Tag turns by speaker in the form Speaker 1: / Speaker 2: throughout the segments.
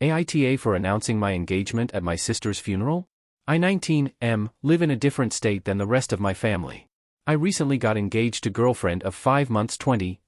Speaker 1: AITA for announcing my engagement at my sister's funeral? I 19 live in a different state than the rest of my family. I recently got engaged to girlfriend of 5 months 20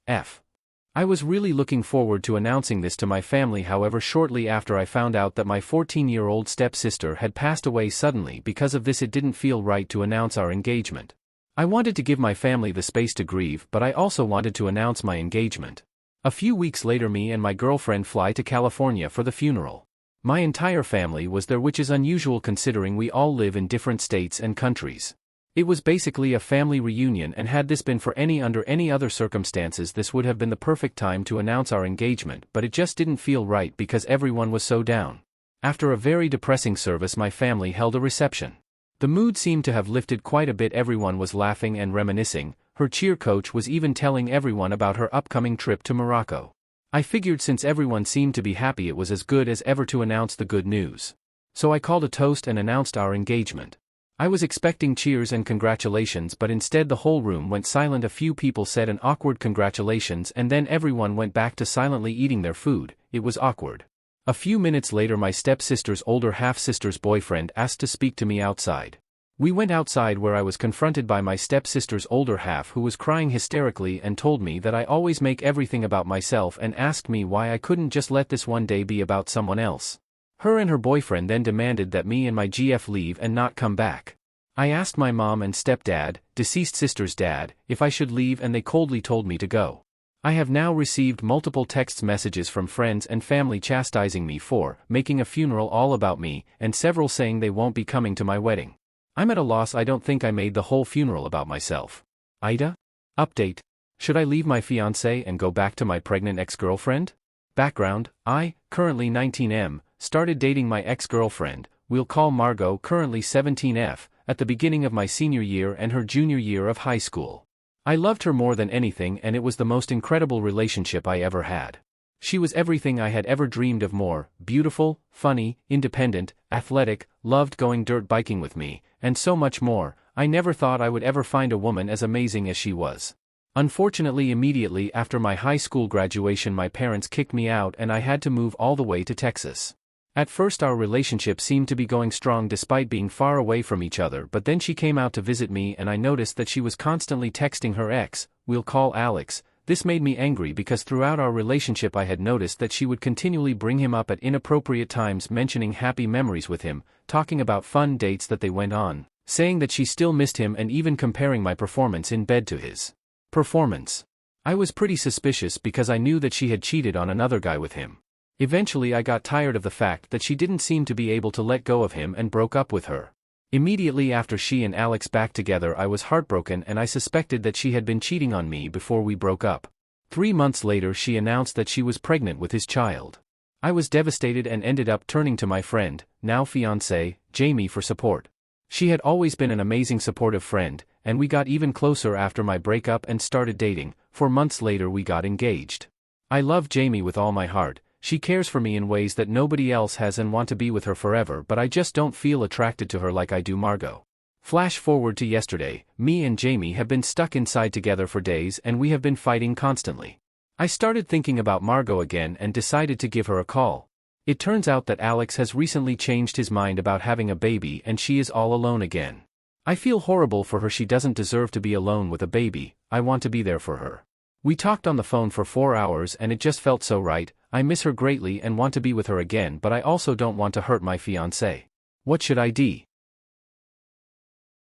Speaker 1: I was really looking forward to announcing this to my family, however shortly after I found out that my 14-year-old stepsister had passed away suddenly because of this it didn't feel right to announce our engagement. I wanted to give my family the space to grieve, but I also wanted to announce my engagement. A few weeks later me and my girlfriend fly to California for the funeral. My entire family was there, which is unusual considering we all live in different states and countries. It was basically a family reunion, and had this been under any other circumstances this would have been the perfect time to announce our engagement, but it just didn't feel right because everyone was so down. After a very depressing service my family held a reception. The mood seemed to have lifted quite a bit, everyone was laughing and reminiscing, her cheer coach was even telling everyone about her upcoming trip to Morocco. I figured since everyone seemed to be happy it was as good as ever to announce the good news. So I called a toast and announced our engagement. I was expecting cheers and congratulations, but instead the whole room went silent. A few people said an awkward congratulations and then everyone went back to silently eating their food. It was awkward. A few minutes later my stepsister's older half-sister's boyfriend asked to speak to me outside. We went outside where I was confronted by my stepsister's older half, who was crying hysterically and told me that I always make everything about myself and asked me why I couldn't just let this one day be about someone else. Her and her boyfriend then demanded that me and my GF leave and not come back. I asked my mom and stepdad, deceased sister's dad, if I should leave, and they coldly told me to go. I have now received multiple text messages from friends and family chastising me for making a funeral all about me, and several saying they won't be coming to my wedding. I'm at a loss. I don't think I made the whole funeral about myself. AITA? Update. Should I leave my fiancé and go back to my pregnant ex-girlfriend? Background: I, currently 19 started dating my ex-girlfriend, we'll call Margot, currently 17 at the beginning of my senior year and her junior year of high school. I loved her more than anything, and it was the most incredible relationship I ever had. She was everything I had ever dreamed of: more beautiful, funny, independent, athletic, loved going dirt biking with me, and so much more. I never thought I would ever find a woman as amazing as she was. Unfortunately, immediately after my high school graduation my parents kicked me out and I had to move all the way to Texas. At first our relationship seemed to be going strong despite being far away from each other, but then she came out to visit me and I noticed that she was constantly texting her ex, we'll call Alex. This made me angry because throughout our relationship I had noticed that she would continually bring him up at inappropriate times, mentioning happy memories with him, talking about fun dates that they went on, saying that she still missed him, and even comparing my performance in bed to his performance. I was pretty suspicious because I knew that she had cheated on another guy with him. Eventually I got tired of the fact that she didn't seem to be able to let go of him and broke up with her. Immediately after she and Alex back together I was heartbroken and I suspected that she had been cheating on me before we broke up. 3 months later she announced that she was pregnant with his child. I was devastated and ended up turning to my friend, now fiancé, Jamie, for support. She had always been an amazing supportive friend, and we got even closer after my breakup and started dating. 4 months later we got engaged. I love Jamie with all my heart. She cares for me in ways that nobody else has and want to be with her forever, but I just don't feel attracted to her like I do Margot. Flash forward to yesterday, me and Jamie have been stuck inside together for days and we have been fighting constantly. I started thinking about Margot again and decided to give her a call. It turns out that Alex has recently changed his mind about having a baby and she is all alone again. I feel horrible for her. She doesn't deserve to be alone with a baby. I want to be there for her. We talked on the phone for 4 hours and it just felt so right. I miss her greatly and want to be with her again, but I also don't want to hurt my fiancé. What should I do?